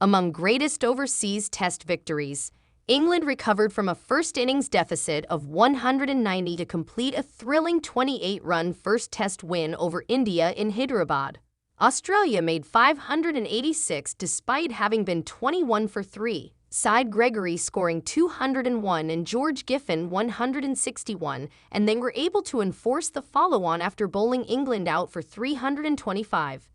Among greatest overseas Test victories, England recovered from a first innings deficit of 190 to complete a thrilling 28-run first Test win over India in Hyderabad. Australia made 586 despite having been 21 for 3, Sid Gregory scoring 201 and George Giffen 161, and they were able to enforce the follow-on after bowling England out for 325.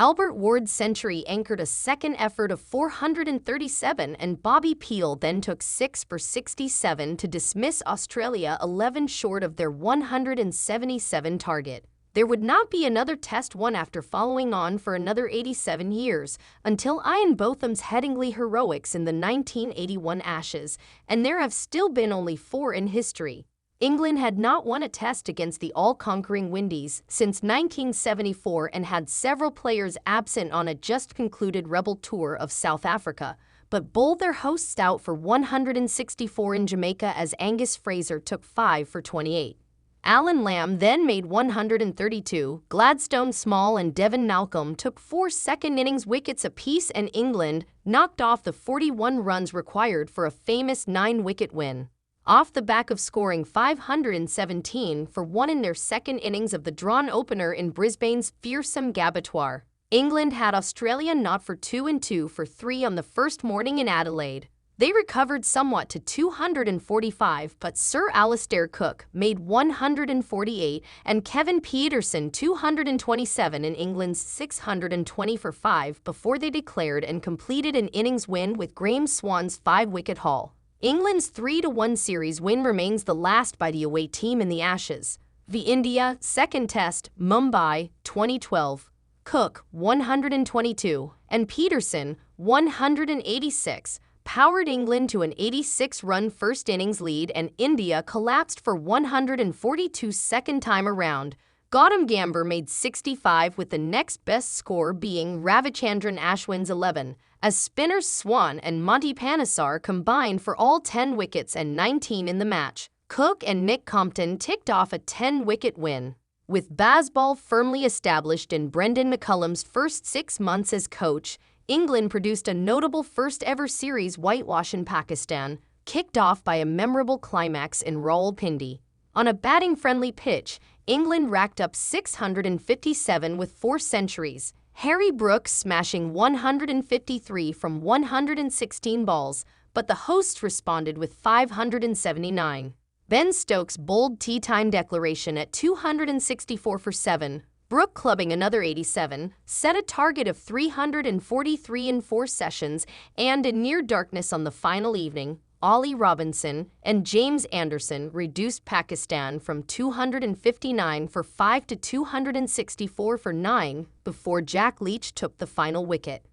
Albert Ward's century anchored a second effort of 437, and Bobby Peel then took 6 for 67 to dismiss Australia 11 short of their 177 target. There would not be another Test won after following on for another 87 years, until Ian Botham's Headingley heroics in the 1981 Ashes, and there have still been only 4 in history. England had not won a Test against the all-conquering Windies since 1974 and had several players absent on a just-concluded rebel tour of South Africa, but bowled their hosts out for 164 in Jamaica as Angus Fraser took 5 for 28. Alan Lamb then made 132, Gladstone Small and Devon Malcolm took 4 second-innings wickets apiece, and England knocked off the 41 runs required for a famous 9-wicket win. Off the back of scoring 517 for 1 in their second innings of the drawn opener in Brisbane's fearsome Gabbatoir, England had Australia not for 2 and 2 for 3 on the first morning in Adelaide. They recovered somewhat to 245, but Sir Alastair Cook made 148 and Kevin Pietersen 227 in England's 620 for 5 before they declared and completed an innings win with Graeme Swan's 5-wicket haul. England's 3-1 series win remains the last by the away team in the Ashes. The India second Test, Mumbai, 2012. Cook, 122, and Pietersen, 186, powered England to an 86-run first innings lead, and India collapsed for 142 second time around. Gautam Gambhir made 65, with the next best score being Ravichandran Ashwin's 11, as spinners Swan and Monty Panesar combined for all 10 wickets and 19 in the match. Cook and Nick Compton ticked off a 10-wicket win. With Bazball firmly established in Brendan McCullum's first 6 months as coach, England produced a notable first-ever series whitewash in Pakistan, kicked off by a memorable climax in Rawalpindi. On a batting-friendly pitch, England racked up 657 with 4 centuries, Harry Brooks smashing 153 from 116 balls, but the hosts responded with 579. Ben Stokes' bold tea-time declaration at 264 for 7, Brooke clubbing another 87, set a target of 343 in 4 sessions, and in near darkness on the final evening, Ollie Robinson and James Anderson reduced Pakistan from 259 for 5 to 264 for 9 before Jack Leach took the final wicket.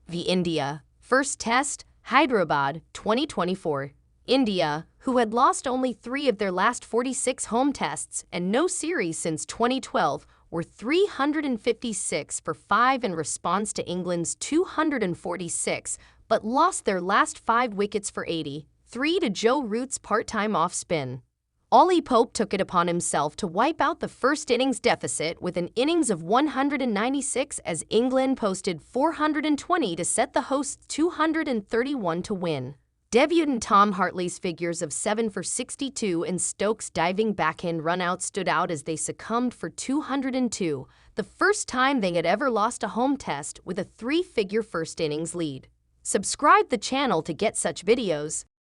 The India first Test, Hyderabad, 2024. India, who had lost only 3 of their last 46 home tests and no series since 2012, were 356 for 5 in response to England's 246, but lost their last 5 wickets for 80, 3 to Joe Root's part-time off-spin. Ollie Pope took it upon himself to wipe out the first innings deficit with an innings of 196 as England posted 420 to set the hosts 231 to win. Debutant Tom Hartley's figures of 7 for 62 and Stokes' diving backhand run-out stood out as they succumbed for 202, the first time they had ever lost a home Test with a 3-figure first innings lead. Subscribe the channel to get such videos.